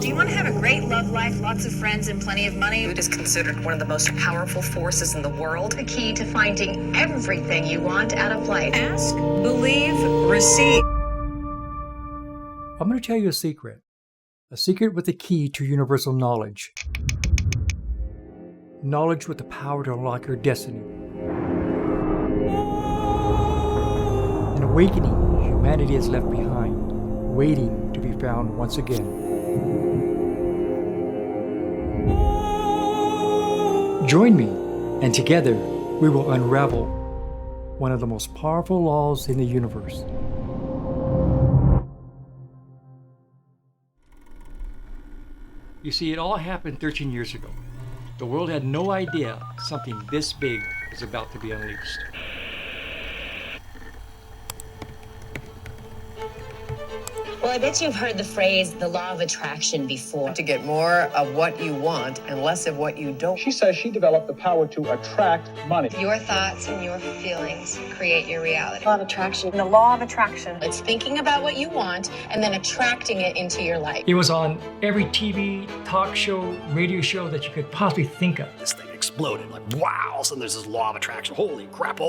Do you want to have a great love life, lots of friends, and plenty of money? Food is considered one of the most powerful forces in the world. The key to finding everything you want out of life. Ask, believe, receive. I'm going to tell you a secret with the key to universal knowledge. Knowledge with the power to unlock your destiny. An awakening humanity has left behind, waiting to be found once again. Join me, and together we will unravel one of the most powerful laws in the universe. You see, it all happened 13 years ago. The world had no idea something this big was about to be unleashed. Well, I bet you've heard the phrase, the law of attraction, before. To get more of what you want and less of what you don't. She says she developed the power to attract money. Your thoughts and your feelings create your reality. Law of attraction. The law of attraction. It's thinking about what you want and then attracting it into your life. It was on every TV, talk show, radio show that you could possibly think of. This thing exploded, like, wow, so there's this law of attraction. Holy crap,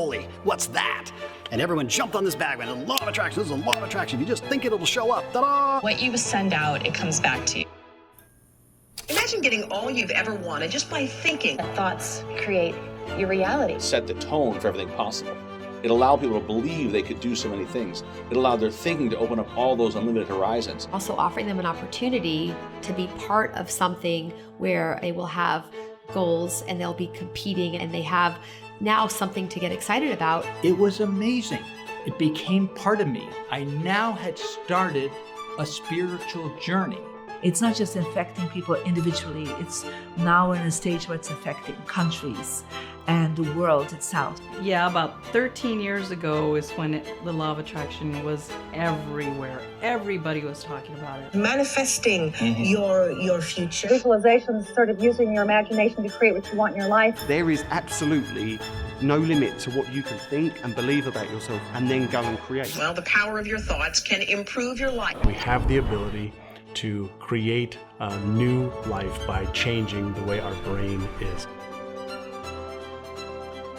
what's that? And everyone jumped on this bandwagon. The law of attraction, this is a law of attraction. If you just think it'll show up, ta-da! What you send out, it comes back to you. Imagine getting all you've ever wanted just by thinking. Thoughts create your reality. Set the tone for everything possible. It allowed people to believe they could do so many things. It allowed their thinking to open up all those unlimited horizons. Also offering them an opportunity to be part of something where they will have goals and they'll be competing and they have now something to get excited about. It was amazing. It became part of me. I now had started a spiritual journey. It's not just affecting people individually, it's now in a stage where it's affecting countries and the world itself. Yeah, about 13 years ago is when the law of attraction was everywhere. Everybody was talking about it. Manifesting your future. Visualization is sort of using your imagination to create what you want in your life. There is absolutely no limit to what you can think and believe about yourself and then go and create. Well, the power of your thoughts can improve your life. We have the ability to create a new life by changing the way our brain is.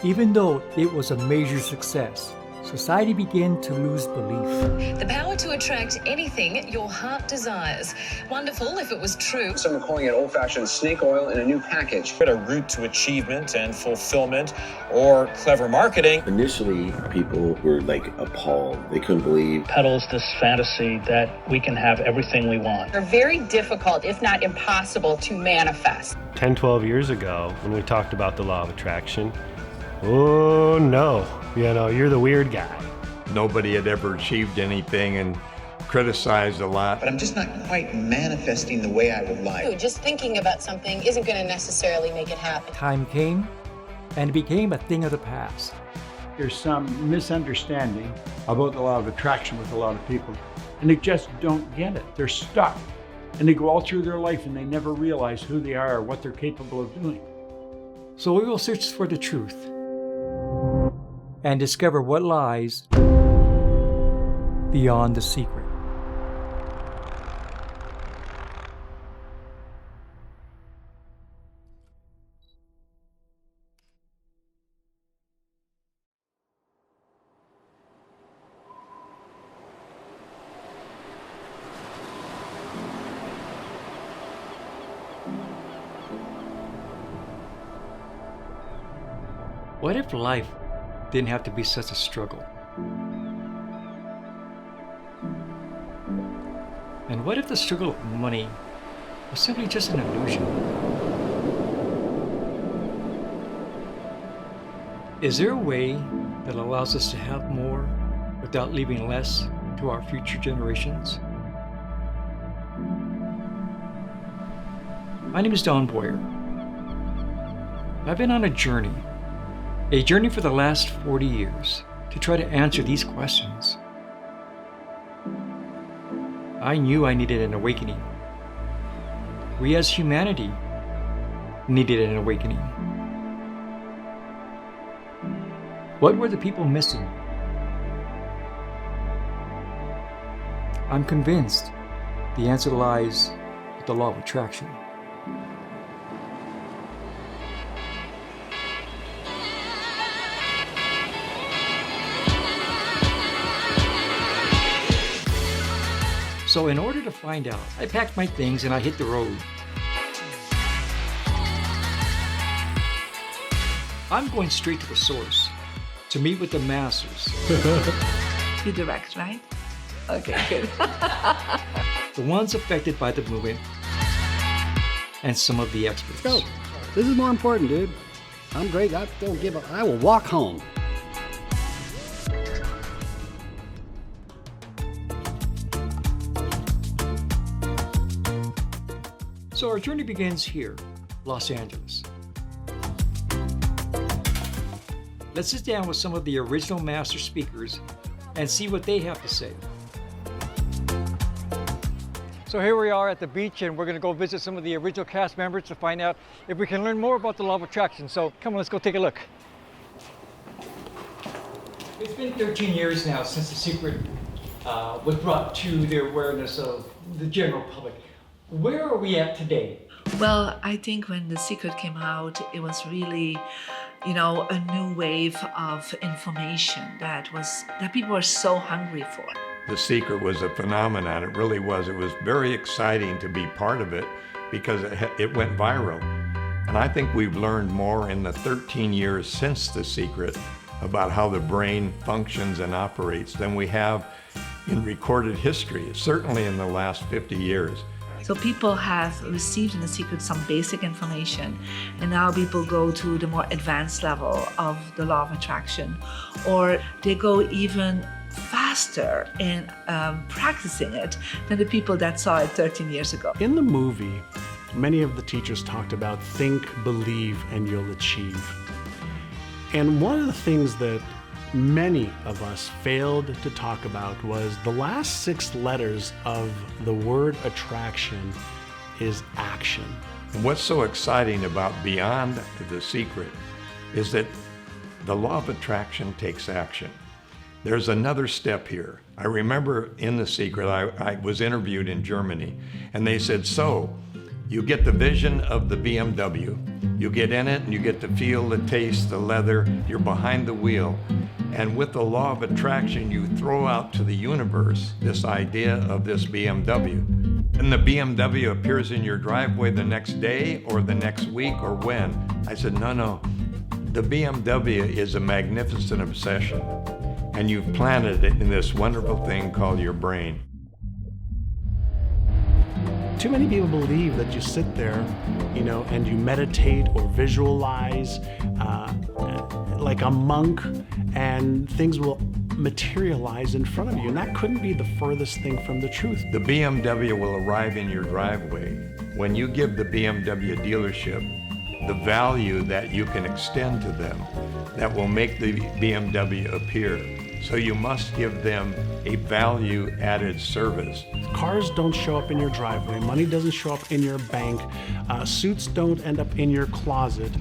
Even though it was a major success, society began to lose belief. The power to attract anything your heart desires. Wonderful if it was true. Some are calling it old-fashioned snake oil in a new package. A route to achievement and fulfillment or clever marketing. Initially, people were appalled. They couldn't believe. Peddles this fantasy that we can have everything we want. They're very difficult, if not impossible, to manifest. 10, 12 years ago, when we talked about the law of attraction, oh no, you're the weird guy. Nobody had ever achieved anything and criticized a lot. But I'm just not quite manifesting the way I would like. Just thinking about something isn't going to necessarily make it happen. Time came, and it became a thing of the past. There's some misunderstanding about the law of attraction with a lot of people, and they just don't get it. They're stuck, and they go all through their life and they never realize who they are or what they're capable of doing. So we will search for the truth and discover what lies beyond the secret. What if life didn't have to be such a struggle? And what if the struggle of money was simply just an illusion? Is there a way that allows us to have more without leaving less to our future generations? My name is Don Boyer, I've been on a journey for the last 40 years to try to answer these questions. I knew I needed an awakening. We as humanity needed an awakening. What were the people missing? I'm convinced the answer lies with the law of attraction. So in order to find out, I packed my things and I hit the road. I'm going straight to the source to meet with the masters. You direct, right? Okay, good. The ones affected by the movement and some of the experts. Let's go. This is more important, dude. I'm great. I don't give a. I will walk home. So our journey begins here, Los Angeles. Let's sit down with some of the original master speakers and see what they have to say. So here we are at the beach, and we're going to go visit some of the original cast members to find out if we can learn more about the law of attraction. So come on, let's go take a look. It's been 13 years now since The Secret was brought to the awareness of the general public. Where are we at today? Well, I think when The Secret came out, it was really, a new wave of information that people were so hungry for. The Secret was a phenomenon. It really was. It was very exciting to be part of it because it went viral. And I think we've learned more in the 13 years since The Secret about how the brain functions and operates than we have in recorded history, certainly in the last 50 years. So people have received in The Secret some basic information, and now people go to the more advanced level of the law of attraction, or they go even faster in practicing it than the people that saw it 13 years ago. In the movie, many of the teachers talked about think, believe, and you'll achieve. And one of the things that many of us failed to talk about was the last 6 letters of the word attraction is action. And what's so exciting about Beyond The Secret is that the law of attraction takes action. There's another step here. I remember in The Secret, I was interviewed in Germany, and they said, so you get the vision of the BMW, you get in it and you get to feel the taste, the leather, you're behind the wheel. And with the law of attraction, you throw out to the universe this idea of this BMW. And the BMW appears in your driveway the next day or the next week or when. I said, no. The BMW is a magnificent obsession. And you've planted it in this wonderful thing called your brain. Too many people believe that you sit there, and you meditate or visualize like a monk, and things will materialize in front of you. And that couldn't be the furthest thing from the truth. The BMW will arrive in your driveway. When you give the BMW dealership the value that you can extend to them, that will make the BMW appear. So you must give them a value-added service. Cars don't show up in your driveway. Money doesn't show up in your bank. Suits don't end up in your closet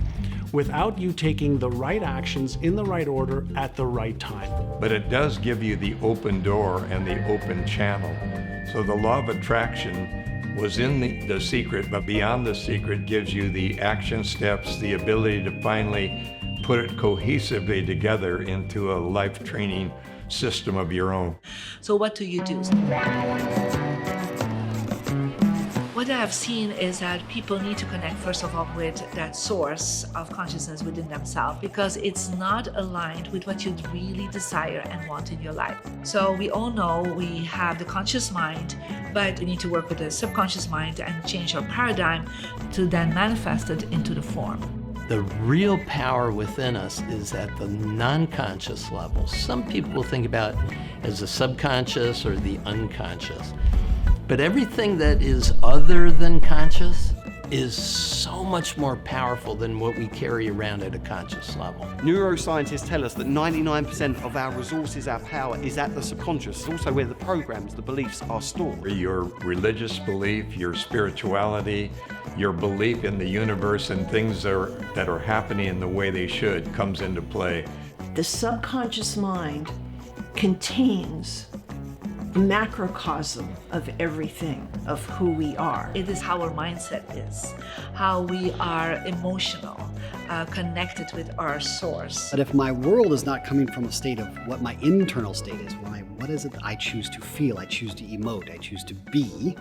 without you taking the right actions in the right order at the right time. But it does give you the open door and the open channel. So the law of attraction was in the Secret, but Beyond The Secret gives you the action steps, the ability to finally put it cohesively together into a life training system of your own. So what do you do? What I have seen is that people need to connect, first of all, with that source of consciousness within themselves, because it's not aligned with what you really desire and want in your life. So we all know we have the conscious mind, but we need to work with the subconscious mind and change our paradigm to then manifest it into the form. The real power within us is at the non-conscious level. Some people will think about it as the subconscious or the unconscious. But everything that is other than conscious is so much more powerful than what we carry around at a conscious level. Neuroscientists tell us that 99% of our resources, our power, is at the subconscious. It's also where the programs, the beliefs are stored. Your religious belief, your spirituality, your belief in the universe and things that are happening in the way they should comes into play. The subconscious mind contains a macrocosm of everything, of who we are. It is how our mindset is, how we are emotional, connected with our source. But if my world is not coming from a state of what my internal state is, what is it I choose to feel, I choose to emote, I choose to be,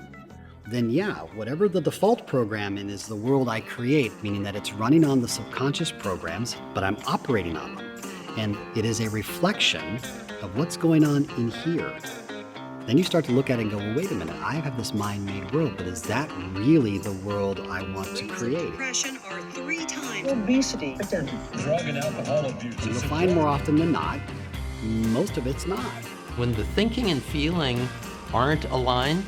then yeah, whatever the default programming is the world I create, meaning that it's running on the subconscious programs, but I'm operating on them. And it is a reflection of what's going on in here. Then you start to look at it and go, well, wait a minute, I have this mind-made world, but is that really the world I want to create? Depression are 3 times. Obesity. Drug and alcohol abuse. You'll find more often than not, most of it's not. When the thinking and feeling aren't aligned,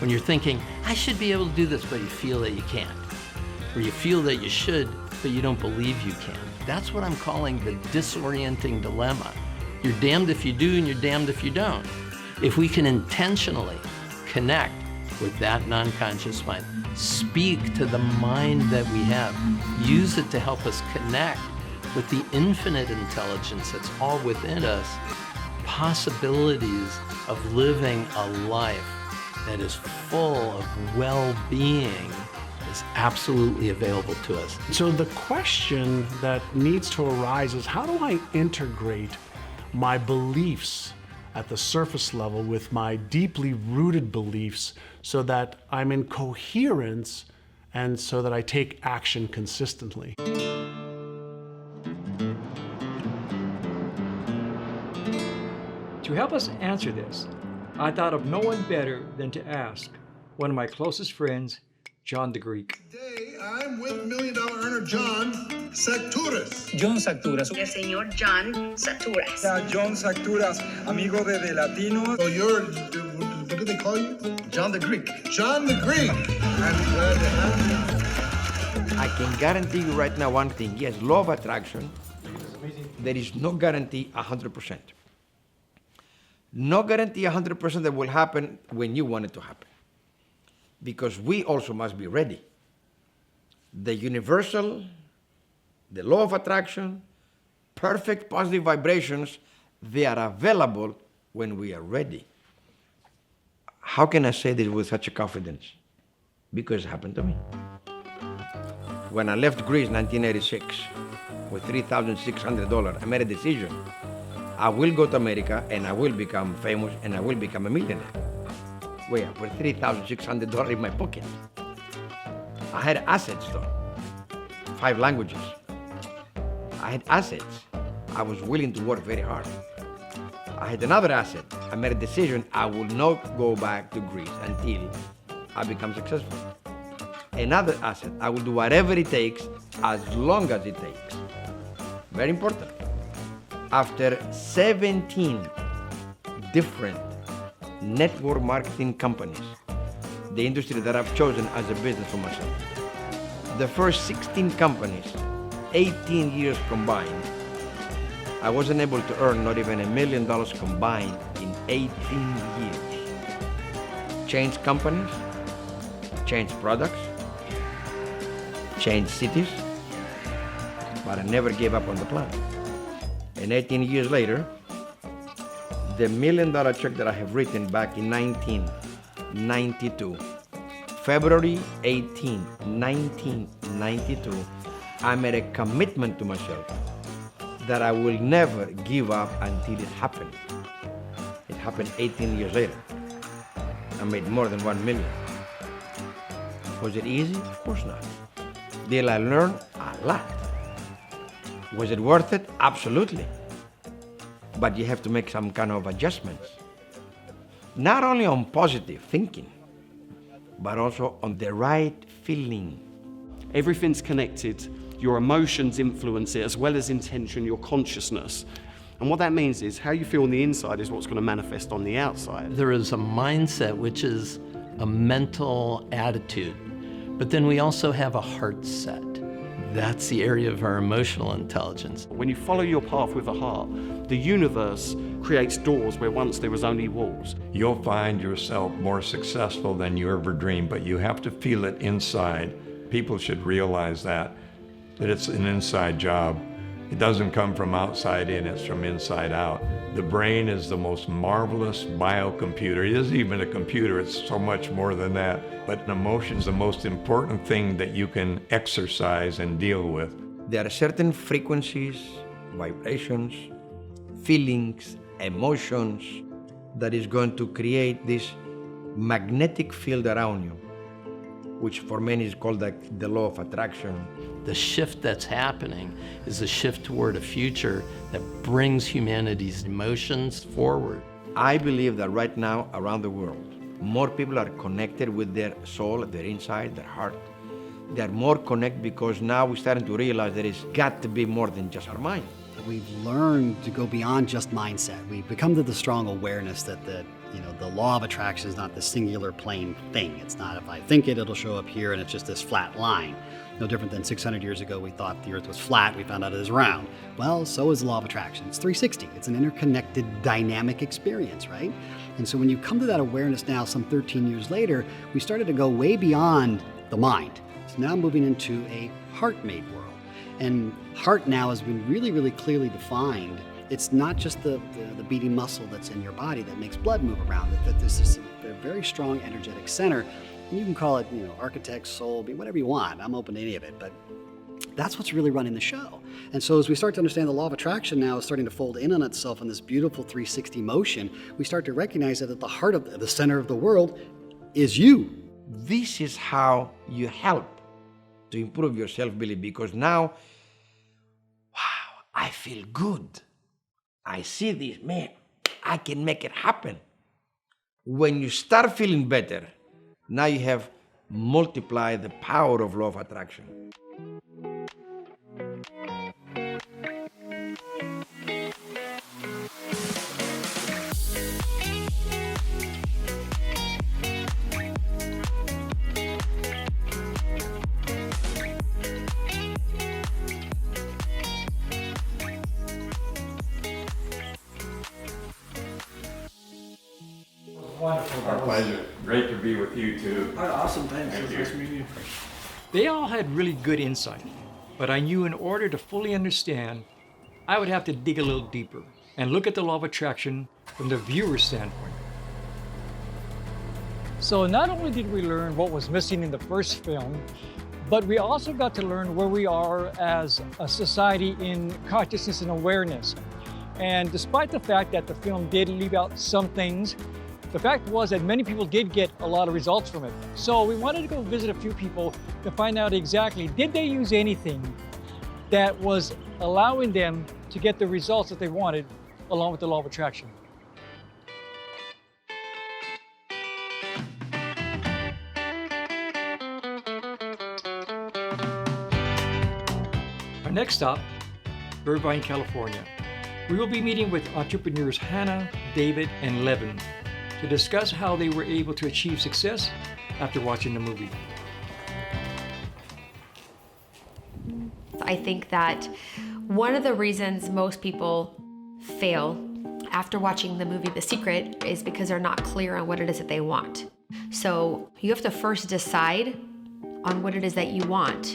when you're thinking, I should be able to do this, but you feel that you can't, or you feel that you should, but you don't believe you can. That's what I'm calling the disorienting dilemma. You're damned if you do and you're damned if you don't. If we can intentionally connect with that non-conscious mind, speak to the mind that we have, use it to help us connect with the infinite intelligence that's all within us, possibilities of living a life that is full of well-being is absolutely available to us. So the question that needs to arise is, how do I integrate my beliefs at the surface level with my deeply rooted beliefs so that I'm in coherence and so that I take action consistently? To help us answer this, I thought of no one better than to ask one of my closest friends, John the Greek. Today, I'm with $1 Million Earner John Saturas. John Saturas. El señor John Saturas. John Saturas, amigo de Latino. So you're, what do they call you? John the Greek. John the Greek. I'm glad to have you. I can guarantee you right now one thing. Yes, law of attraction, there is no guarantee 100%. No guarantee 100% that will happen when you want it to happen. Because we also must be ready. The universal, the law of attraction, perfect positive vibrations, they are available when we are ready. How can I say this with such a confidence? Because it happened to me. When I left Greece in 1986 with $3,600, I made a decision. I will go to America and I will become famous and I will become a millionaire. Wait, I put $3,600 in my pocket. I had assets though, 5 languages. I had assets. I was willing to work very hard. I had another asset. I made a decision I will not go back to Greece until I become successful. Another asset, I will do whatever it takes as long as it takes. Very important. After 17 different network marketing companies, the industry that I've chosen as a business for myself, the first 16 companies, 18 years combined, I wasn't able to earn not even $1 million combined in 18 years. Changed companies, changed products, changed cities, but I never gave up on the plan. And 18 years later, the $1 million check that I have written back in 1992, February 18, 1992, I made a commitment to myself that I will never give up until it happened. It happened 18 years later. I made more than 1 million. Was it easy? Of course not. Did I learn? A lot. Was it worth it? Absolutely. But you have to make some kind of adjustments. Not only on positive thinking, but also on the right feeling. Everything's connected. Your emotions influence it, as well as intention, your consciousness. And what that means is how you feel on the inside is what's going to manifest on the outside. There is a mindset, which is a mental attitude. But then we also have a heart set. That's the area of our emotional intelligence. When you follow your path with the heart, the universe creates doors where once there was only walls. You'll find yourself more successful than you ever dreamed, but you have to feel it inside. People should realize that it's an inside job. It doesn't come from outside in, it's from inside out. The brain is the most marvelous biocomputer. It isn't even a computer, it's so much more than that. But emotion is the most important thing that you can exercise and deal with. There are certain frequencies, vibrations, feelings, emotions that is going to create this magnetic field around you, which for many is called the law of attraction. The shift that's happening is a shift toward a future that brings humanity's emotions forward. I believe that right now around the world, more people are connected with their soul, their inside, their heart. They're more connected because now we're starting to realize there has got to be more than just our mind. We've learned to go beyond just mindset. We've become to the strong awareness that the law of attraction is not the singular plain thing. It's not if I think it, it'll show up here and it's just this flat line. No different than 600 years ago we thought the earth was flat, we found out it is round. Well, so is the law of attraction. It's 360. It's an interconnected, dynamic experience, right? And so when you come to that awareness now, some 13 years later, we started to go way beyond the mind. It's now moving into a heart-made world. And heart now has been really, really clearly defined. It's not just the beating muscle that's in your body that makes blood move around it, that there's this a very strong energetic center. And you can call it, architect, soul, whatever you want. I'm open to any of it, but that's what's really running the show. And so as we start to understand the law of attraction now is starting to fold in on itself in this beautiful 360 motion, we start to recognize that at the heart of the center of the world is you. This is how you help to improve your self-belief, because now, wow, I feel good. I see this, man, I can make it happen. When you start feeling better, now you have multiplied the power of law of attraction. Wonderful. Our pleasure. Great to be with you too. Awesome, thanks. Nice to meet you. They all had really good insight, but I knew in order to fully understand, I would have to dig a little deeper and look at the law of attraction from the viewer's standpoint. So not only did we learn what was missing in the first film, but we also got to learn where we are as a society in consciousness and awareness. And despite the fact that the film did leave out some things, the fact was that many people did get a lot of results from it. So we wanted to go visit a few people to find out exactly, did they use anything that was allowing them to get the results that they wanted along with the law of attraction. Our next stop, Irvine, California. We will be meeting with entrepreneurs Hannah, David, and Levin to discuss how they were able to achieve success after watching the movie. I think that one of the reasons most people fail after watching the movie The Secret is because they're not clear on what it is that they want. So you have to first decide on what it is that you want,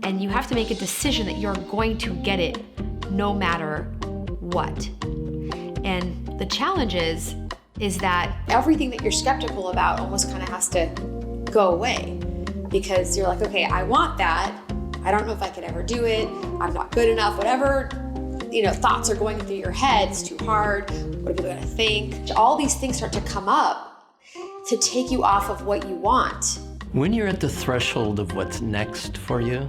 and you have to make a decision that you're going to get it no matter what. And the challenge is that everything that you're skeptical about almost kind of has to go away, because you're like, okay, I want that. I don't know if I could ever do it. I'm not good enough, whatever, thoughts are going through your head. It's too hard. What are people gonna think? All these things start to come up to take you off of what you want. When you're at the threshold of what's next for you,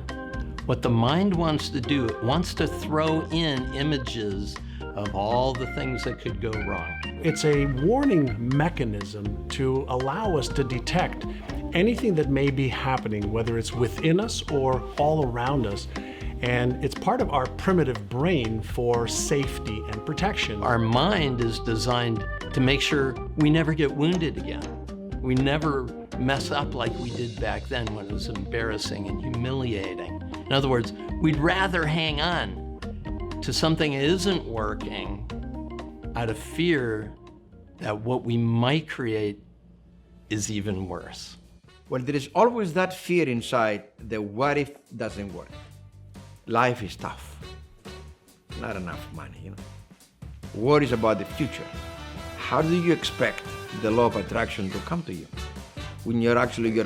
what the mind wants to do, it wants to throw in images of all the things that could go wrong. It's a warning mechanism to allow us to detect anything that may be happening, whether it's within us or all around us. And it's part of our primitive brain for safety and protection. Our mind is designed to make sure we never get wounded again. We never mess up like we did back then when it was embarrassing and humiliating. In other words, we'd rather hang on to something that isn't working out of fear that what we might create is even worse. Well, there is always that fear inside, the what if doesn't work. Life is tough. Not enough money, you know. Worries about the future. How do you expect the law of attraction to come to you when you're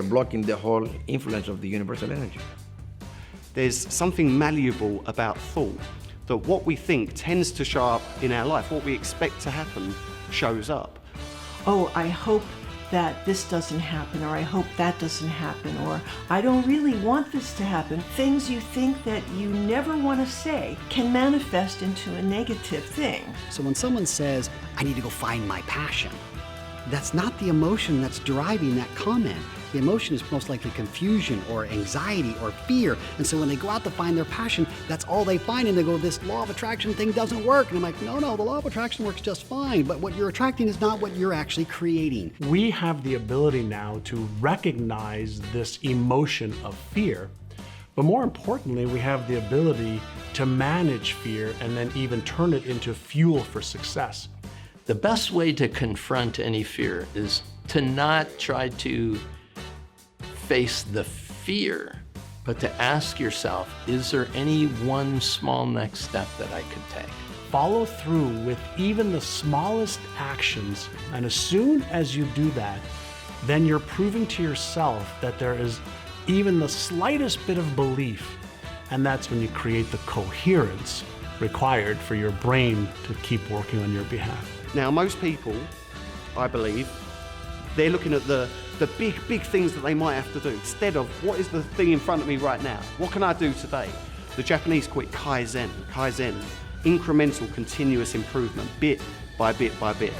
blocking the whole influence of the universal energy? There's something malleable about thought, that what we think tends to show up in our life. What we expect to happen shows up. Oh, I hope that this doesn't happen, or I hope that doesn't happen, or I don't really want this to happen. Things you think that you never want to say can manifest into a negative thing. So when someone says, I need to go find my passion, that's not the emotion that's driving that comment. The emotion is most likely confusion or anxiety or fear. And so when they go out to find their passion, that's all they find, and they go, this law of attraction thing doesn't work. And I'm like, no, the law of attraction works just fine, but what you're attracting is not what you're actually creating. We have the ability now to recognize this emotion of fear, but more importantly, we have the ability to manage fear and then even turn it into fuel for success. The best way to confront any fear is to not try to face the fear, but to ask yourself, is there any one small next step that I could take? Follow through with even the smallest actions, and as soon as you do that, then you're proving to yourself that there is even the slightest bit of belief, and that's when you create the coherence required for your brain to keep working on your behalf. Now, most people, I believe, they're looking at the big things that they might have to do instead of what is the thing in front of me right now? What can I do today? The Japanese call it Kaizen. Kaizen, incremental continuous improvement, bit by bit by bit.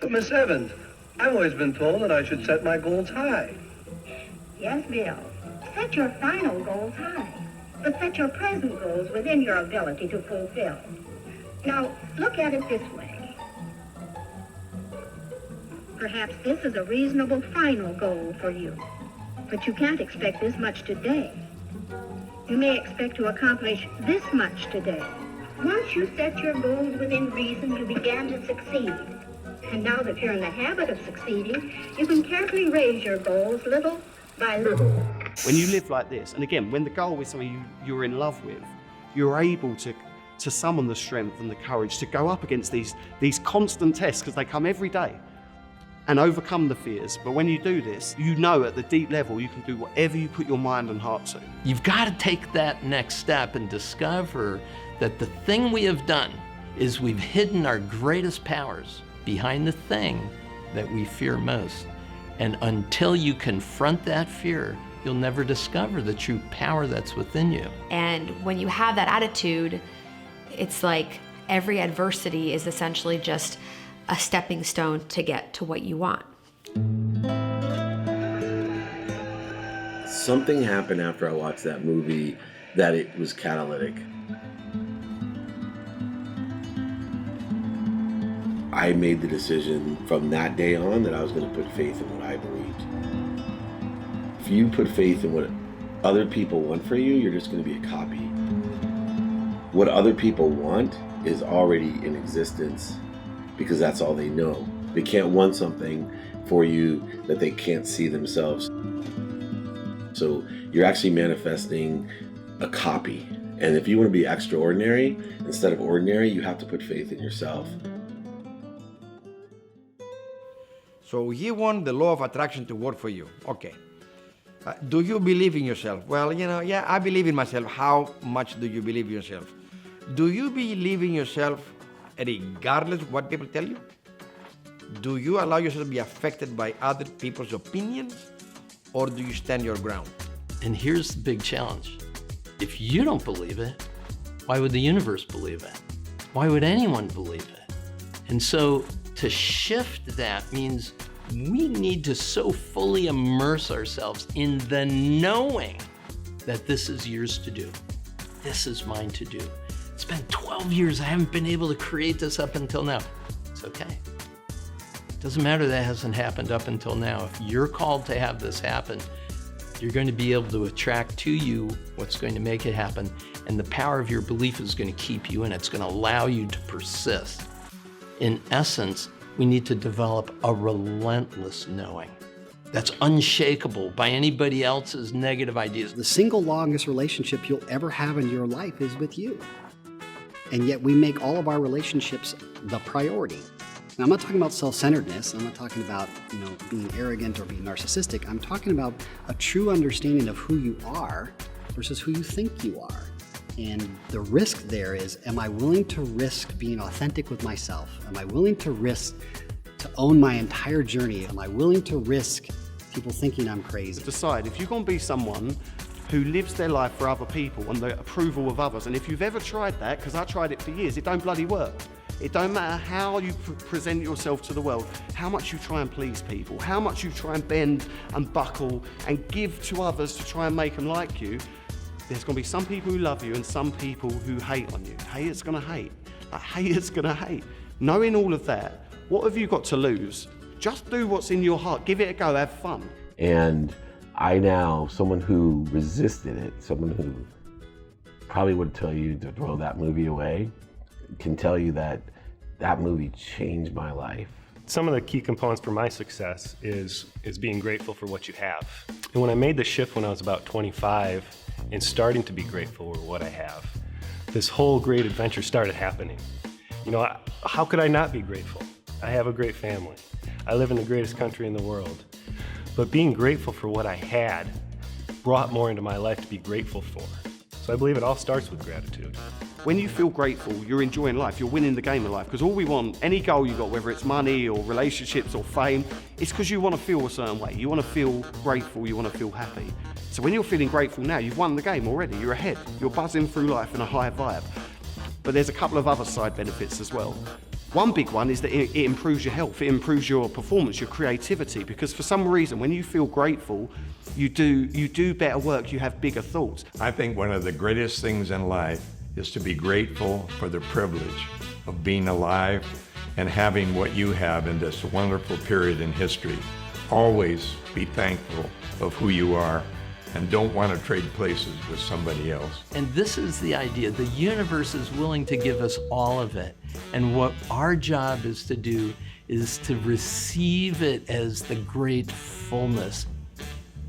But Miss Evans, I've always been told that I should set my goals high. Yes, Bill. Set your final goals high, but set your present goals within your ability to fulfill. Now, look at it this way. Perhaps this is a reasonable final goal for you, but you can't expect this much today. You may expect to accomplish this much today. Once you set your goals within reason, you began to succeed. And now that you're in the habit of succeeding, you can carefully raise your goals little by little. When you live like this, and again, when the goal is something you're in love with, you're able to summon the strength and the courage to go up against these constant tests, because they come every day, and overcome the fears. But when you do this, you know at the deep level you can do whatever you put your mind and heart to. You've got to take that next step and discover that the thing we have done is we've hidden our greatest powers behind the thing that we fear most. And until you confront that fear, you'll never discover the true power that's within you. And when you have that attitude, it's like every adversity is essentially just a stepping stone to get to what you want. Something happened after I watched that movie that it was catalytic. I made the decision from that day on that I was going to put faith in what I believed. If you put faith in what other people want for you, you're just going to be a copy. What other people want is already in existence because that's all they know. They can't want something for you that they can't see themselves. So you're actually manifesting a copy. And if you want to be extraordinary instead of ordinary, you have to put faith in yourself. So you want the law of attraction to work for you. Okay. Do you believe in yourself? Well, yeah, I believe in myself. How much do you believe in yourself? Do you believe in yourself regardless of what people tell you? Do you allow yourself to be affected by other people's opinions, or do you stand your ground? And here's the big challenge. If you don't believe it, why would the universe believe it? Why would anyone believe it? And so to shift that means we need to so fully immerse ourselves in the knowing that this is yours to do. This is mine to do. It's been 12 years. I haven't been able to create this up until now. It's okay. Doesn't matter that hasn't happened up until now. If you're called to have this happen, you're going to be able to attract to you what's going to make it happen, and the power of your belief is going to keep you in. It's going to allow you to persist. In essence, we need to develop a relentless knowing that's unshakable by anybody else's negative ideas. The single longest relationship you'll ever have in your life is with you. And yet we make all of our relationships the priority. Now, I'm not talking about self-centeredness. I'm not talking about, being arrogant or being narcissistic. I'm talking about a true understanding of who you are versus who you think you are. And the risk there is, am I willing to risk being authentic with myself? Am I willing to risk to own my entire journey? Am I willing to risk people thinking I'm crazy? Decide if you're going to be someone who lives their life for other people and the approval of others. And if you've ever tried that, because I tried it for years, it don't bloody work. It don't matter how you present yourself to the world, how much you try and please people, how much you try and bend and buckle and give to others to try and make them like you. There's going to be some people who love you and some people who hate on you. Haters going to hate. Haters going to hate. Knowing all of that, what have you got to lose? Just do what's in your heart. Give it a go. Have fun. And I now, someone who resisted it, someone who probably would tell you to throw that movie away, can tell you that that movie changed my life. Some of the key components for my success is being grateful for what you have. And when I made the shift when I was about 25 and starting to be grateful for what I have, this whole great adventure started happening. How could I not be grateful? I have a great family. I live in the greatest country in the world. But being grateful for what I had brought more into my life to be grateful for. So I believe it all starts with gratitude. When you feel grateful, you're enjoying life, you're winning the game of life. Because all we want, any goal you got, whether it's money or relationships or fame, it's because you want to feel a certain way. You want to feel grateful, you want to feel happy. So when you're feeling grateful now, you've won the game already, you're ahead. You're buzzing through life in a high vibe. But there's a couple of other side benefits as well. One big one is that it improves your health, it improves your performance, your creativity, because for some reason, when you feel grateful, you do better work, you have bigger thoughts. I think one of the greatest things in life is to be grateful for the privilege of being alive and having what you have in this wonderful period in history. Always be thankful of who you are and don't want to trade places with somebody else. And this is the idea. The universe is willing to give us all of it. And what our job is to do is to receive it as the great fullness.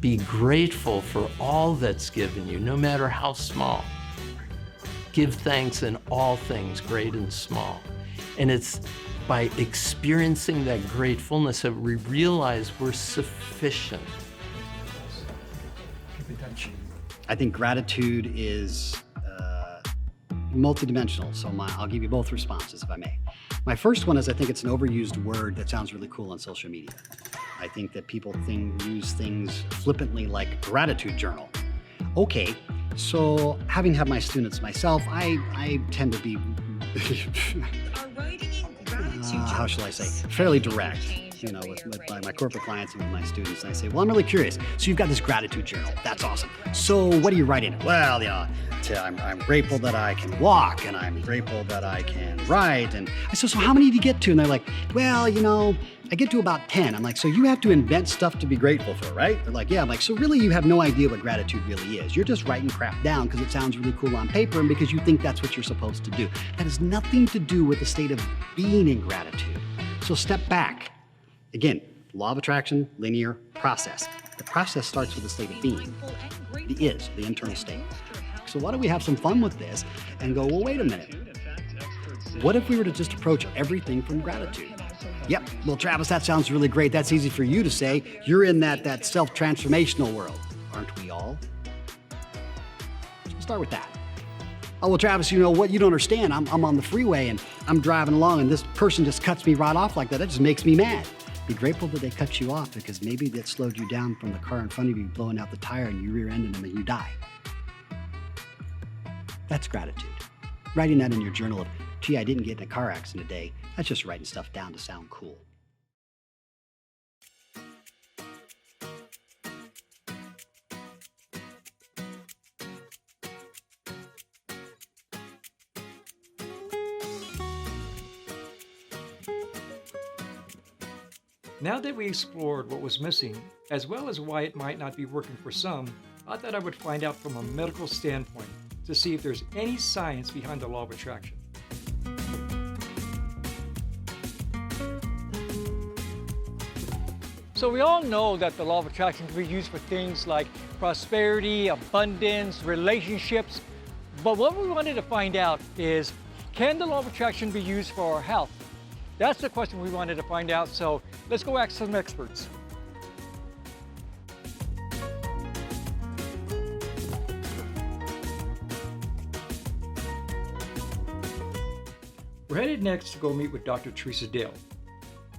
Be grateful for all that's given you, no matter how small. Give thanks in all things, great and small. And it's by experiencing that gratefulness that we realize we're sufficient. I think gratitude is multidimensional, so I'll give you both responses if I may. My first one is I think it's an overused word that sounds really cool on social media. I think that people use things flippantly like gratitude journal. Okay, so having had my students myself, I tend to be, how shall I say, fairly direct. With my corporate clients and with my students, and I say, well, I'm really curious. So you've got this gratitude journal. That's awesome. So what do you write in it? Well, I'm grateful that I can walk, and I'm grateful that I can write. And I said, so how many do you get to? And they're like, well, I get to about 10. I'm like, so you have to invent stuff to be grateful for, right? They're like, yeah. I'm like, so really you have no idea what gratitude really is. You're just writing crap down because it sounds really cool on paper and because you think that's what you're supposed to do. That has nothing to do with the state of being in gratitude. So step back. Again, law of attraction, linear process. The process starts with the state of being, the internal state. So why don't we have some fun with this and go, well, wait a minute. What if we were to just approach everything from gratitude? Yep, well, Travis, that sounds really great. That's easy for you to say. You're in that self-transformational world. Aren't we all? So start with that. Oh, well, Travis, what you don't understand. I'm on the freeway and I'm driving along and this person just cuts me right off like that. That just makes me mad. Be grateful that they cut you off because maybe that slowed you down from the car in front of you blowing out the tire and you rear-ended them and you die. That's gratitude. Writing that in your journal of, gee, I didn't get in a car accident today. That's just writing stuff down to sound cool. Now that we explored what was missing, as well as why it might not be working for some, I thought I would find out from a medical standpoint to see if there's any science behind the law of attraction. So we all know that the law of attraction can be used for things like prosperity, abundance, relationships. But what we wanted to find out is, can the law of attraction be used for our health? That's the question we wanted to find out, so let's go ask some experts. We're headed next to go meet with Dr. Teresa Dale,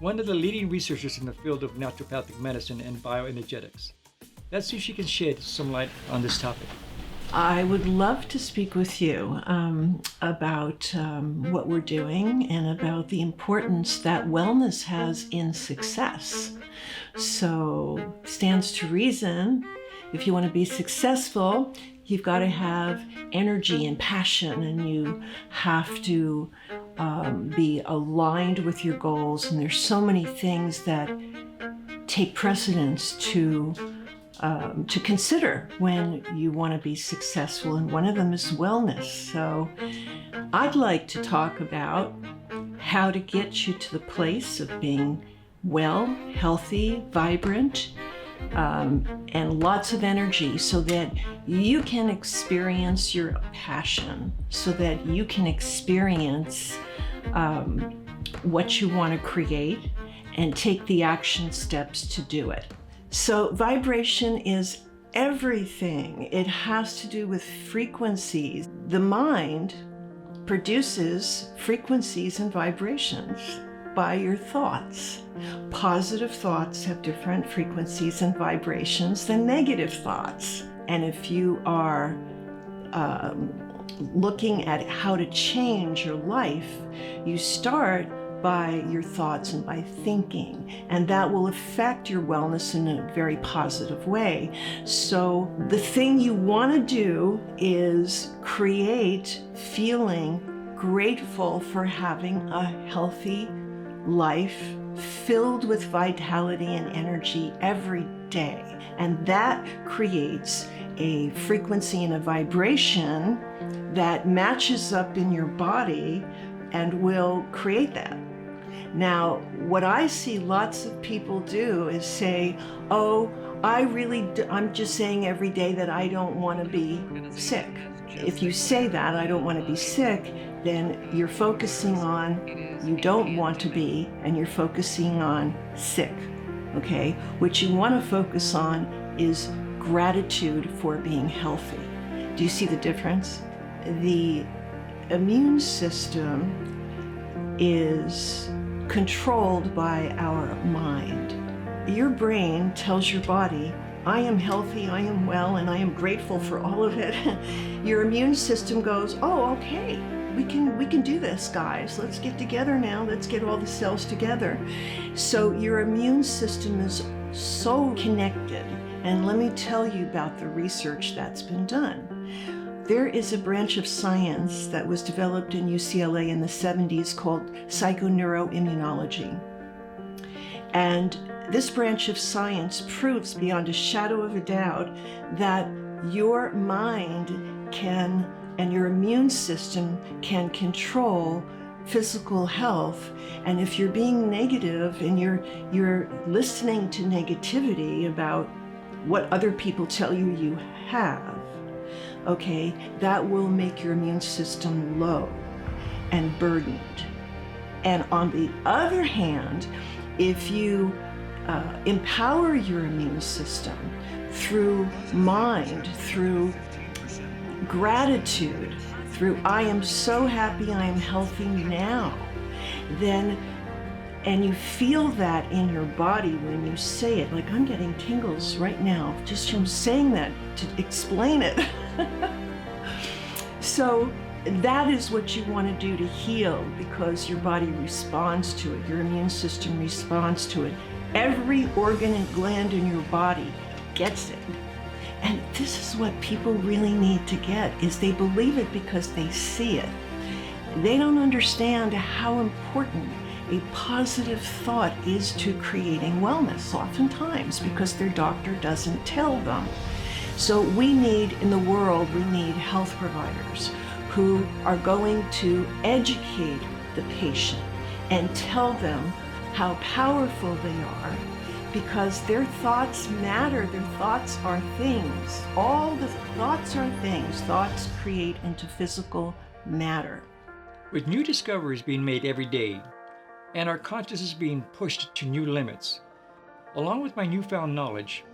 one of the leading researchers in the field of naturopathic medicine and bioenergetics. Let's see if she can shed some light on this topic. I would love to speak with you about what we're doing and about the importance that wellness has in success. So, stands to reason, if you want to be successful, you've got to have energy and passion, and you have to be aligned with your goals. And there's so many things that take precedence to consider when you want to be successful, and one of them is wellness. So I'd like to talk about how to get you to the place of being well, healthy, vibrant, and lots of energy, so that you can experience your passion, so that you can experience what you want to create and take the action steps to do it. So vibration is everything. It has to do with frequencies. The mind produces frequencies and vibrations by your thoughts. Positive thoughts have different frequencies and vibrations than negative thoughts. And if you are looking at how to change your life, you start by your thoughts and by thinking, and that will affect your wellness in a very positive way. So the thing you want to do is create feeling grateful for having a healthy life filled with vitality and energy every day. And that creates a frequency and a vibration that matches up in your body and will create that. Now, what I see lots of people do is say, oh, I'm just saying every day that I don't want to be sick. If you say that, I don't want to be sick, then you're focusing on you don't want to be, and you're focusing on sick, okay? What you want to focus on is gratitude for being healthy. Do you see the difference? The immune system is controlled by our mind. Your brain tells your body, I am healthy, I am well, and I am grateful for all of it. Your immune system goes, oh, okay, we can do this, guys. Let's get together now. Let's get all the cells together. So your immune system is so connected. And let me tell you about the research that's been done. There is a branch of science that was developed in UCLA in the 70s called psychoneuroimmunology. And this branch of science proves beyond a shadow of a doubt that your mind can, and your immune system can control physical health. And if you're being negative and you're listening to negativity about what other people tell you you have, okay, that will make your immune system low and burdened. And on the other hand, if you empower your immune system through mind, through gratitude, through I am so happy, I am healthy now, then, and you feel that in your body when you say it, like I'm getting tingles right now just from saying that to explain it. So that is what you want to do to heal, because your body responds to it, your immune system responds to it. Every organ and gland in your body gets it. And this is what people really need to get, is they believe it because they see it. They don't understand how important a positive thought is to creating wellness, oftentimes because their doctor doesn't tell them. So we need, in the world, we need health providers who are going to educate the patient and tell them how powerful they are, because their thoughts matter. Their thoughts are things. All the thoughts are things. Thoughts create into physical matter. With new discoveries being made every day, and our consciousness being pushed to new limits, along with my newfound knowledge,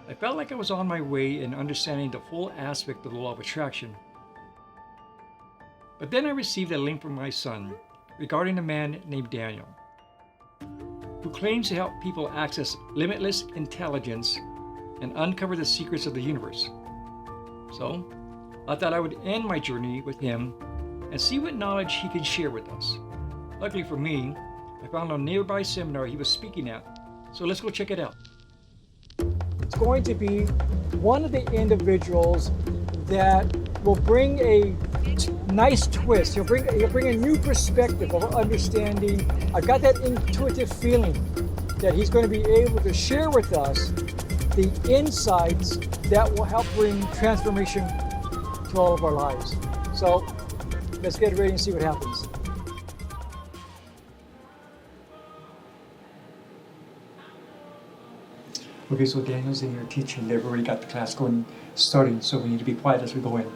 I felt like I was on my way in understanding the full aspect of the law of attraction. But then I received a link from my son regarding a man named Daniel, who claims to help people access limitless intelligence and uncover the secrets of the universe. So, I thought I would end my journey with him and see what knowledge he could share with us. Luckily for me, I found a nearby seminar he was speaking at, so let's go check it out. It's going to be one of the individuals that will bring a nice twist. He'll bring a new perspective of understanding. I've got that intuitive feeling that he's going to be able to share with us the insights that will help bring transformation to all of our lives. So let's get ready and see what happens. Okay, so Daniel's in here teaching. They've already got the class starting, so we need to be quiet as we go in.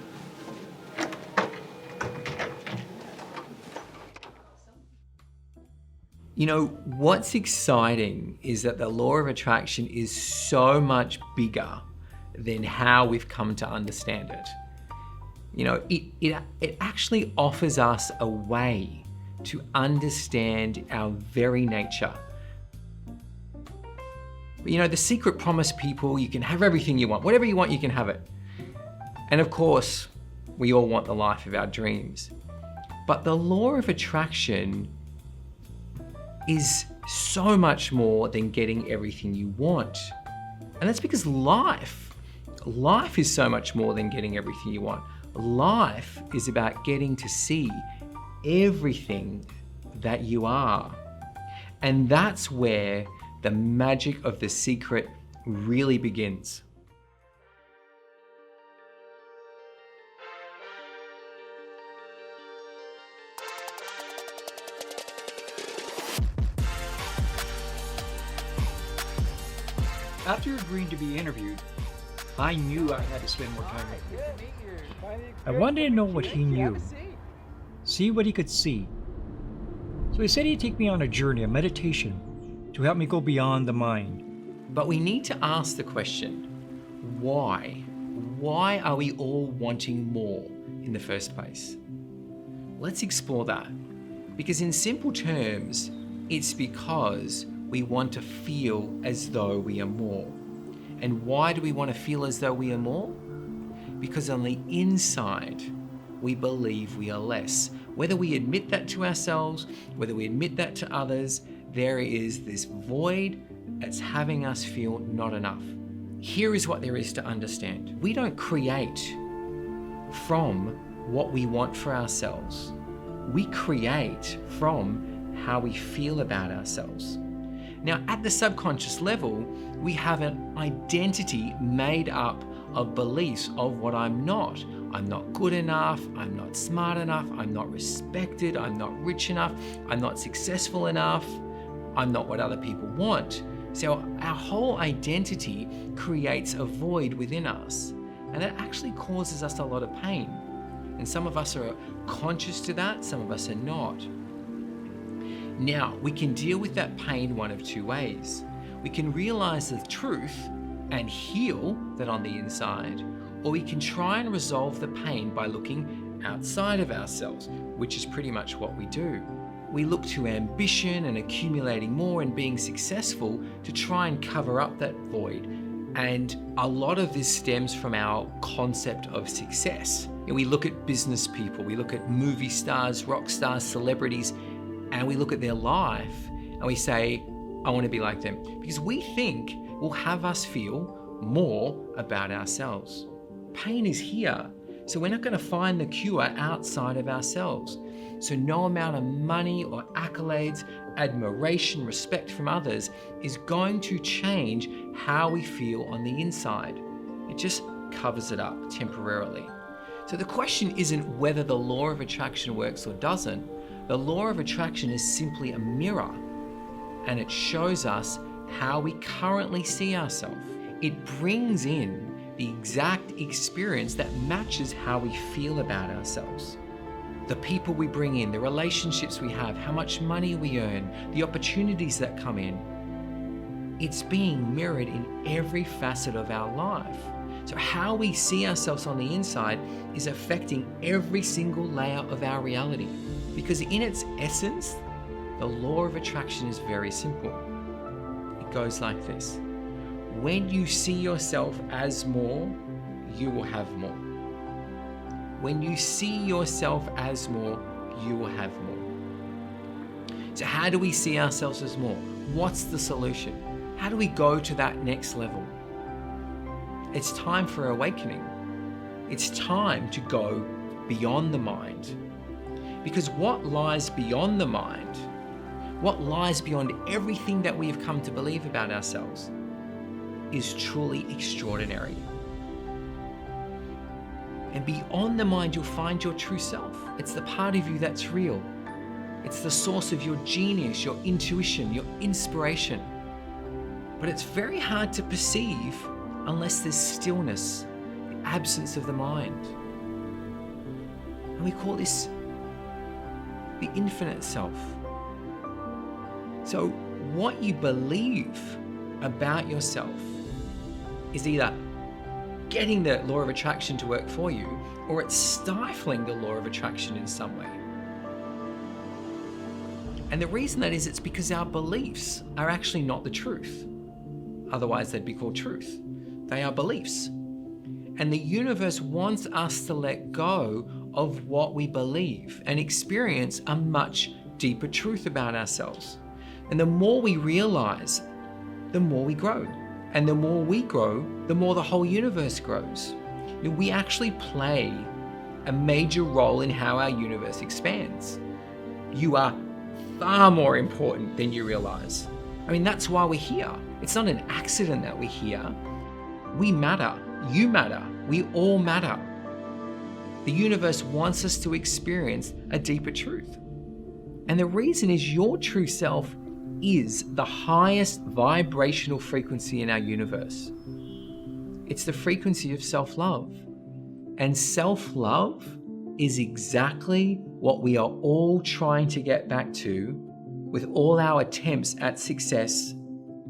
You know, what's exciting is that the law of attraction is so much bigger than how we've come to understand it. You know, it actually offers us a way to understand our very nature. You know, The Secret promised people you can have everything you want. Whatever you want, you can have it. And of course, we all want the life of our dreams. But the law of attraction is so much more than getting everything you want. And that's because life is so much more than getting everything you want. Life is about getting to see everything that you are. And that's where the magic of The Secret really begins. After agreeing to be interviewed, I knew I had to spend more time with him. I wanted to know what he knew, see what he could see. So he said he'd take me on a journey, a meditation, to help me go beyond the mind. But we need to ask the question, why? Why are we all wanting more in the first place? Let's explore that. Because in simple terms, it's because we want to feel as though we are more. And why do we want to feel as though we are more? Because on the inside, we believe we are less. Whether we admit that to ourselves, whether we admit that to others, there is this void that's having us feel not enough. Here is what there is to understand. We don't create from what we want for ourselves. We create from how we feel about ourselves. Now, at the subconscious level, we have an identity made up of beliefs of what I'm not. I'm not good enough, I'm not smart enough, I'm not respected, I'm not rich enough, I'm not successful enough, I'm not what other people want. So our whole identity creates a void within us, and that actually causes us a lot of pain. And some of us are conscious to that, some of us are not. Now, we can deal with that pain one of two ways. We can realize the truth and heal that on the inside, or we can try and resolve the pain by looking outside of ourselves, which is pretty much what we do. We look to ambition and accumulating more and being successful to try and cover up that void. And a lot of this stems from our concept of success. And we look at business people, we look at movie stars, rock stars, celebrities, and we look at their life and we say, I want to be like them. Because we think will have us feel more about ourselves. Pain is here, so we're not going to find the cure outside of ourselves. So no amount of money or accolades, admiration, respect from others is going to change how we feel on the inside. It just covers it up temporarily. So the question isn't whether the law of attraction works or doesn't. The law of attraction is simply a mirror, and it shows us how we currently see ourselves. It brings in the exact experience that matches how we feel about ourselves. The people we bring in, the relationships we have, how much money we earn, the opportunities that come in. It's being mirrored in every facet of our life. So how we see ourselves on the inside is affecting every single layer of our reality. Because in its essence, the law of attraction is very simple. It goes like this. When you see yourself as more, you will have more. When you see yourself as more, you will have more. So how do we see ourselves as more? What's the solution? How do we go to that next level? It's time for awakening. It's time to go beyond the mind. Because what lies beyond the mind, what lies beyond everything that we have come to believe about ourselves, is truly extraordinary. And beyond the mind, you'll find your true self. It's the part of you that's real. It's the source of your genius, your intuition, your inspiration. But it's very hard to perceive unless there's stillness, the absence of the mind. And we call this the infinite self. So what you believe about yourself is either getting the law of attraction to work for you, or it's stifling the law of attraction in some way. And the reason that is, it's because our beliefs are actually not the truth. Otherwise, they'd be called truth. They are beliefs. And the universe wants us to let go of what we believe and experience a much deeper truth about ourselves. And the more we realize, the more we grow. And the more we grow, the more the whole universe grows. We actually play a major role in how our universe expands. You are far more important than you realize. I mean, that's why we're here. It's not an accident that we're here. We matter. You matter. We all matter. The universe wants us to experience a deeper truth. And the reason is your true self is the highest vibrational frequency in our universe. It's the frequency of self-love. And self-love is exactly what we are all trying to get back to with all our attempts at success,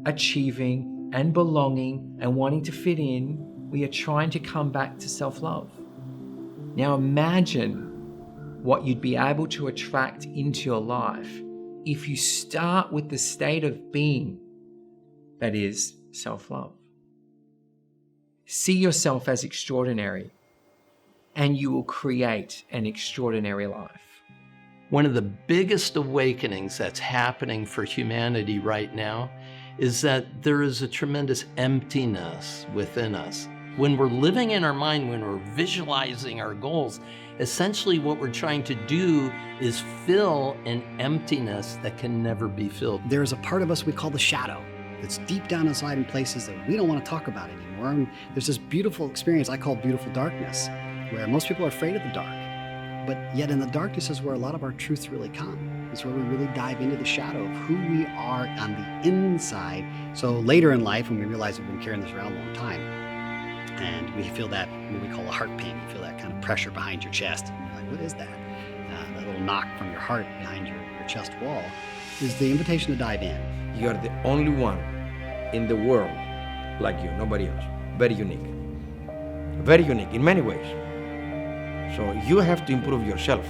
achieving and belonging and wanting to fit in. We are trying to come back to self-love. Now imagine what you'd be able to attract into your life if you start with the state of being that is self-love. See yourself as extraordinary, and you will create an extraordinary life. One of the biggest awakenings that's happening for humanity right now is that there is a tremendous emptiness within us. When we're living in our mind, when we're visualizing our goals, essentially what we're trying to do is fill an emptiness that can never be filled. There's a part of us we call the shadow that's deep down inside in places that we don't want to talk about anymore. And there's this beautiful experience I call beautiful darkness, where most people are afraid of the dark. But yet in the darkness is where a lot of our truths really come. It's where we really dive into the shadow of who we are on the inside. So later in life, when we realize we've been carrying this around a long time, and we feel that, what we call a heart pain, you feel that kind of pressure behind your chest. And you're like, what is that? That little knock from your heart behind your chest wall is the invitation to dive in. You're the only one in the world like you, nobody else. Very unique. Very unique in many ways. So you have to improve yourself.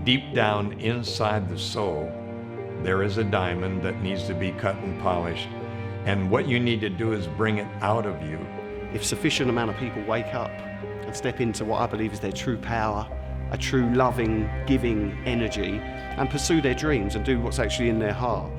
Deep down inside the soul, there is a diamond that needs to be cut and polished. And what you need to do is bring it out of you. If sufficient amount of people wake up and step into what I believe is their true power, a true loving, giving energy, and pursue their dreams and do what's actually in their heart,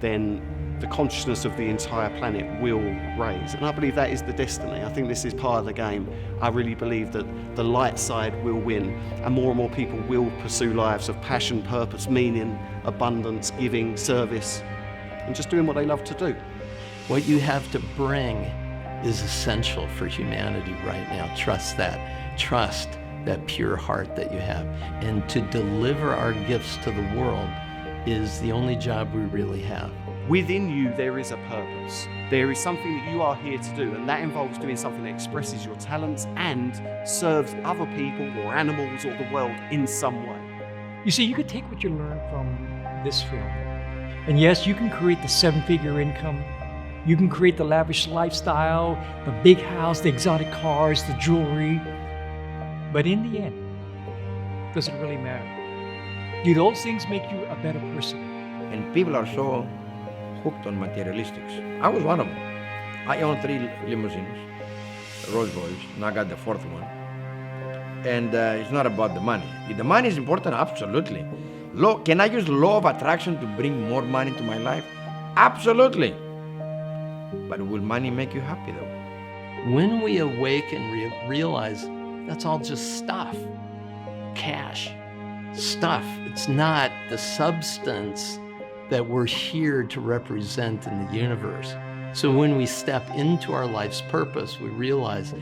then the consciousness of the entire planet will raise. And I believe that is the destiny. I think this is part of the game. I really believe that the light side will win, and more people will pursue lives of passion, purpose, meaning, abundance, giving, service, and just doing what they love to do. What you have to bring is essential for humanity right now. Trust that. Trust that pure heart that you have. And to deliver our gifts to the world is the only job we really have. Within you, there is a purpose. There is something that you are here to do, and that involves doing something that expresses your talents and serves other people or animals or the world in some way. You see, you could take what you learned from this film, and yes, you can create the 7-figure income, you can create the lavish lifestyle, the big house, the exotic cars, the jewelry, but in the end, does it really matter? Do those things make you a better person? And people are so hooked on materialistics. I was one of them. I own 3 limousines, Rolls-Royce, and I got the 4th one. And it's not about the money. If the money is important, absolutely. Can I use law of attraction to bring more money to my life? Absolutely. But will money make you happy though? When we awake and realize that's all just stuff, cash, stuff, it's not the substance that we're here to represent in the universe. So when we step into our life's purpose, we realize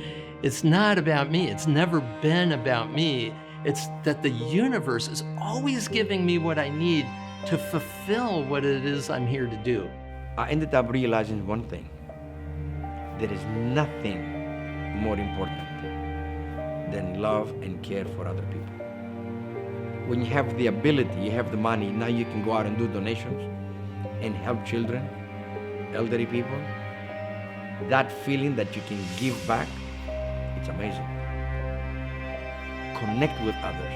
it's not about me. It's never been about me. It's that the universe is always giving me what I need to fulfill what it is I'm here to do. I ended up realizing one thing. There is nothing more important than love and care for other people. When you have the ability, you have the money, now you can go out and do donations and help children, elderly people. That feeling that you can give back, it's amazing. Connect with others,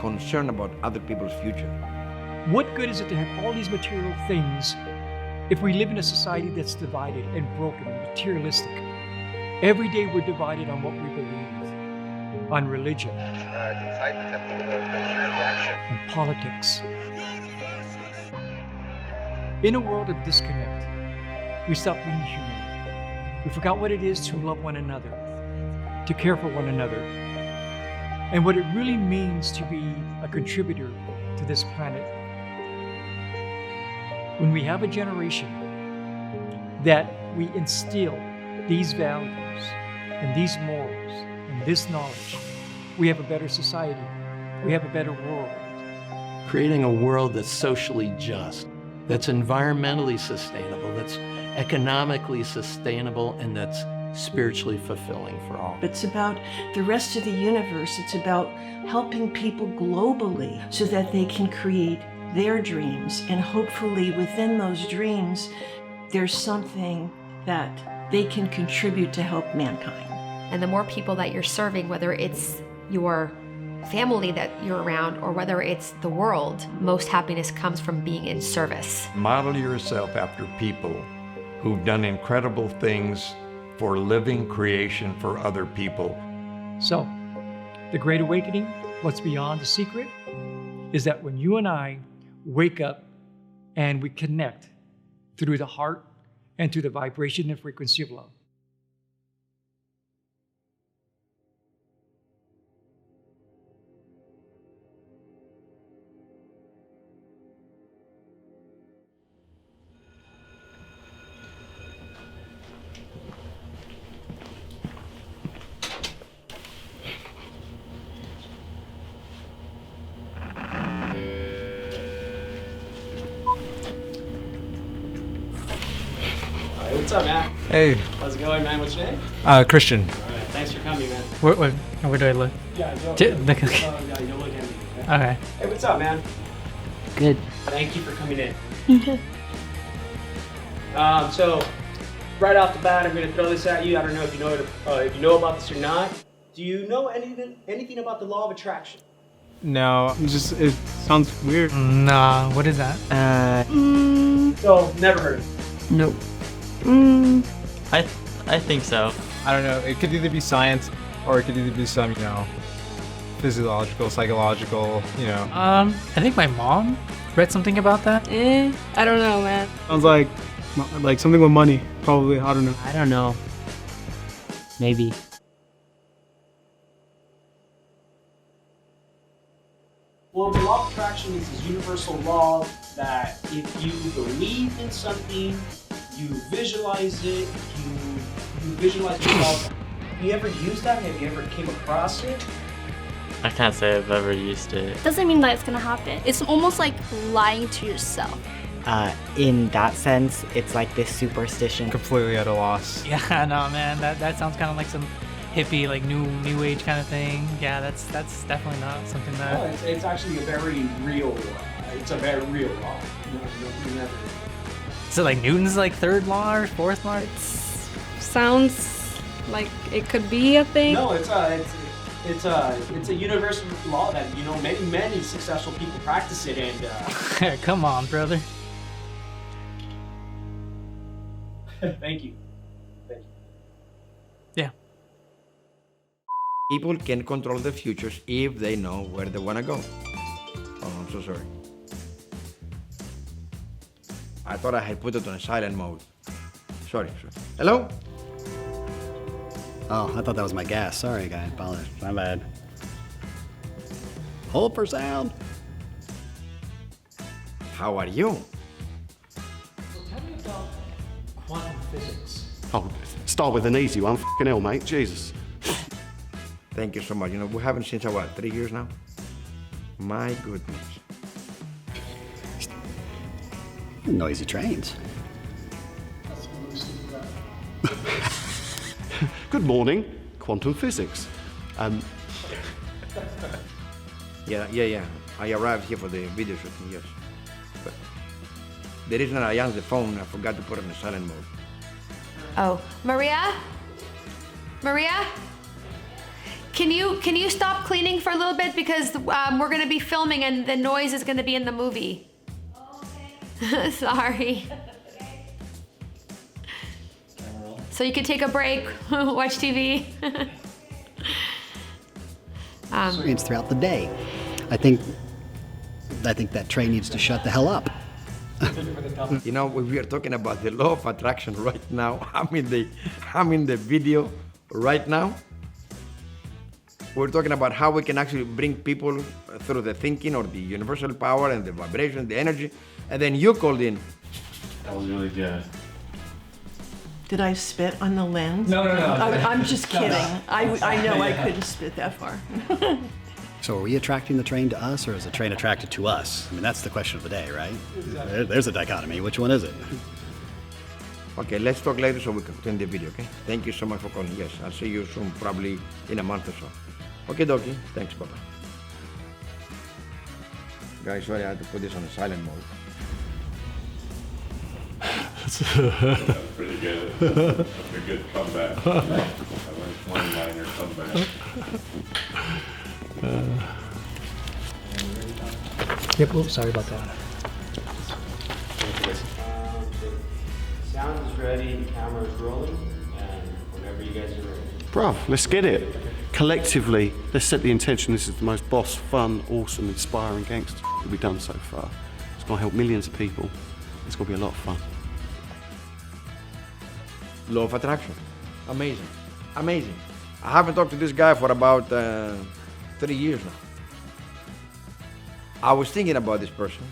concern about other people's future. What good is it to have all these material things if we live in a society that's divided and broken and materialistic? Every day we're divided on what we believe, on religion, and politics. In a world of disconnect, we stopped being human. We forgot what it is to love one another, to care for one another, and what it really means to be a contributor to this planet. When we have a generation that we instill these values and these morals and this knowledge, we have a better society, we have a better world. Creating a world that's socially just, that's environmentally sustainable, that's economically sustainable, and that's spiritually fulfilling for all. It's about the rest of the universe. It's about helping people globally so that they can create their dreams, and hopefully within those dreams there's something that they can contribute to help mankind. And the more people that you're serving, whether it's your family that you're around or whether it's the world, most happiness comes from being in service. Model yourself after people who've done incredible things for living creation for other people. So, the Great Awakening, what's beyond the secret, is that when you and I wake up and we connect through the heart and through the vibration and frequency of love. What's up, man? Hey. How's it going, man? What's your name? Christian. All right, thanks for coming, man. Where do I look? Yeah, you'll look at me. Okay. Hey, what's up, man? Good. Thank you for coming in. So, right off the bat, I'm going to throw this at you. I don't know if you know about this or not. Do you know anything about the law of attraction? No, it sounds weird. Nah, what is that? So, never heard of it? Nope. I think so. I don't know. It could either be science or it could either be some, physiological, psychological, you know. I think my mom read something about that. I don't know, man. Sounds like something with money, probably. I don't know. I don't know. Maybe. Well, the law of attraction is this universal law that if you believe in something, you visualize it, you visualize yourself. Have you ever used that? Have you ever came across it? I can't say I've ever used it. Doesn't mean that it's gonna happen. It's almost like lying to yourself. In that sense, it's like this superstition. Completely at a loss. Yeah, no, man, that sounds kind of like some hippie, like new age kind of thing. Yeah, that's definitely not something that. No, it's actually a very real. It's a very real law. You never. So like Newton's like third law or fourth law? Sounds like it could be a thing. No, it's a universal law that many successful people practice it and. Come on, brother. Thank you. Yeah. People can control their futures if they know where they want to go. Oh, I'm so sorry. I thought I had put it on silent mode. Sorry. Hello? Oh, I thought that was my gas. Sorry, guy. Apologize. My bad. Hold for sound. How are you? So tell me about quantum physics. Oh, start with an easy one. Fucking hell, mate. Jesus. Thank you so much. You know, we haven't since, 3 years now? My goodness. Noisy trains. Good morning, quantum physics. Yeah. I arrived here for the video shooting, yes. But the reason I answered the phone, I forgot to put it in silent mode. Oh, Maria? Maria? Can you stop cleaning for a little bit because we're gonna be filming and the noise is gonna be in the movie. Okay. Sorry. So you can take a break, watch TV. Experience throughout the day. I think that train needs to shut the hell up. You know, we are talking about the law of attraction right now. I'm in the video right now. We're talking about how we can actually bring people through the thinking or the universal power and the vibration, the energy, and then you called in. That was really good. Did I spit on the lens? No. I'm just kidding. No. I know I couldn't spit that far. So are we attracting the train to us, or is the train attracted to us? I mean, that's the question of the day, right? Exactly. There's a dichotomy. Which one is it? Okay, let's talk later so we can continue the video, okay? Thank you so much for calling. Yes, I'll see you soon, probably in a month or so. Okay, dokie. Thanks, bye-bye. Guys, sorry, I had to put this on a silent mode. That's pretty good. That's a good comeback. I like one-liner comeback. Yep, oops, sorry about that. Sound is ready, the camera is rolling, and whenever you guys are ready. Bruv, let's get it. Collectively, let's set the intention. This is the most boss, fun, awesome, inspiring gangster that we've done so far. It's going to help millions of people. It's going to be a lot of fun. Law of attraction. Amazing. Amazing. I haven't talked to this guy for about 3 years now. I was thinking about this person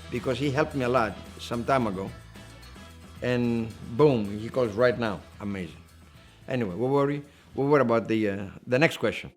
because he helped me a lot some time ago. And boom, he calls right now. Amazing. Anyway, we'll worry about the next question.